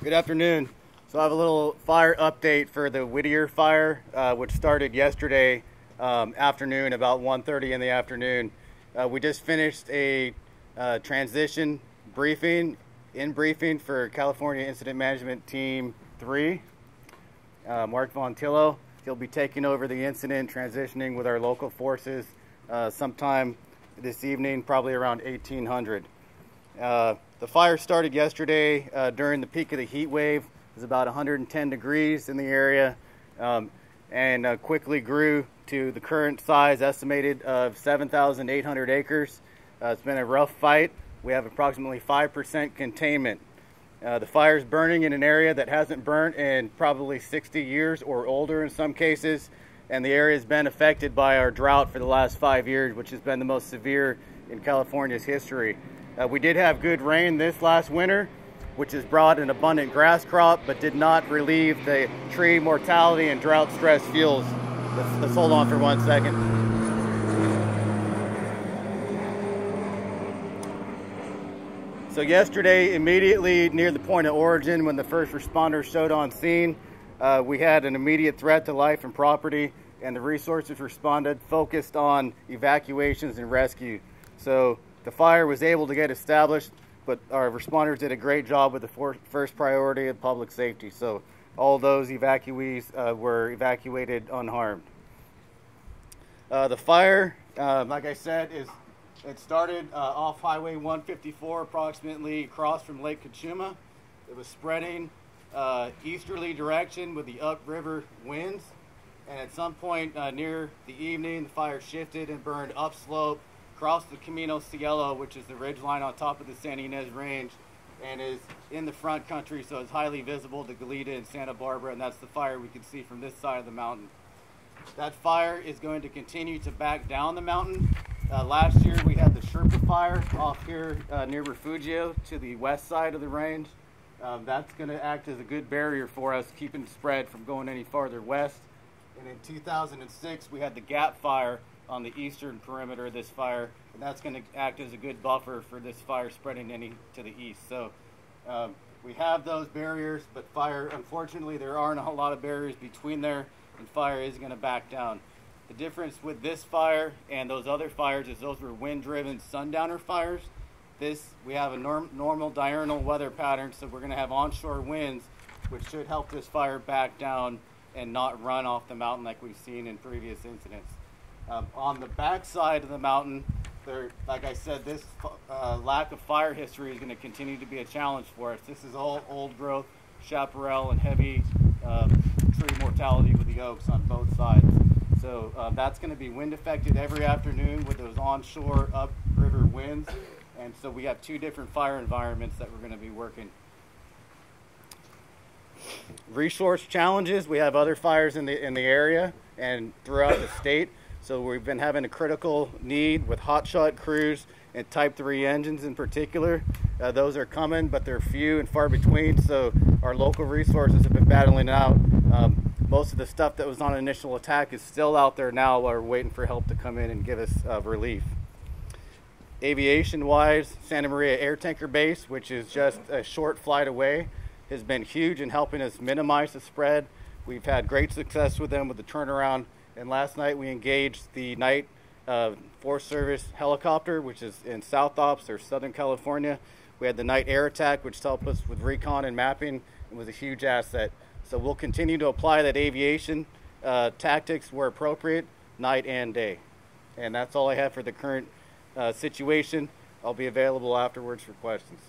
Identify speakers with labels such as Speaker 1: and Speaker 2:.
Speaker 1: Good afternoon. So I have a little fire update for the Whittier fire, which started yesterday afternoon, about 1:30 in the afternoon. We just finished a transition briefing for California Incident Management Team 3. Mark Vontillo, he'll be taking over the incident, transitioning with our local forces sometime this evening, probably around 1800. The fire started yesterday during the peak of the heat wave. It was about 110 degrees in the area, and quickly grew to the current size estimated of 7,800 acres. It's been a rough fight. We have approximately 5% containment. The fire is burning in an area that hasn't burnt in probably 60 years or older in some cases, and the area has been affected by our drought for the last 5 years, which has been the most severe in California's history. We did have good rain this last winter, which has brought an abundant grass crop, but did not relieve the tree mortality and drought stress fields. Let's hold on for 1 second. So yesterday, immediately near the point of origin, when the first responders showed on scene, we had an immediate threat to life and property, and the resources responded, focused on evacuations and rescue. So the fire was able to get established, but our responders did a great job with the first priority of public safety. So all those evacuees were evacuated unharmed. The fire, like I said, it started off Highway 154, approximately across from Lake Kachuma. It was spreading easterly direction with the upriver winds, and at some point near the evening, the fire shifted and burned upslope across the Camino Cielo, which is the ridge line on top of the San Ynez Range, and is in the front country, so it's highly visible to Goleta and Santa Barbara, and that's the fire we can see from this side of the mountain. That fire is going to continue to back down the mountain. Last year we had the Sherpa fire off here near Refugio to the west side of the range. That's going to act as a good barrier for us, keeping the spread from going any farther west. And in 2006 we had the Gap fire on the eastern perimeter of this fire, and that's going to act as a good buffer for this fire spreading any to the east. So we have those barriers, but fire, unfortunately, there aren't a whole lot of barriers between there, and fire is going to back down. The difference with this fire and those other fires is those were wind-driven sundowner fires. We have a normal diurnal weather pattern, so we're going to have onshore winds, which should help this fire back down and not run off the mountain like we've seen in previous incidents. On the back side of the mountain, like I said, this lack of fire history is going to continue to be a challenge for us. This is all old growth, chaparral, and heavy tree mortality with the oaks on both sides. So that's going to be wind affected every afternoon with those onshore upriver winds. And so we have two different fire environments that we're going to be working. Resource challenges, we have other fires in the area and throughout the state. So we've been having a critical need with hotshot crews and Type 3 engines in particular. Those are coming, but they're few and far between, so our local resources have been battling out. Most of the stuff that was on initial attack is still out there now while we're waiting for help to come in and give us relief. Aviation-wise, Santa Maria Air Tanker Base, which is just a short flight away, has been huge in helping us minimize the spread. We've had great success with them with the turnaround. And last night we engaged the night Forest Service helicopter, which is in South Ops or Southern California. We had the night air attack, which helped us with recon and mapping and was a huge asset. So we'll continue to apply that aviation tactics where appropriate, night and day. And that's all I have for the current situation. I'll be available afterwards for questions.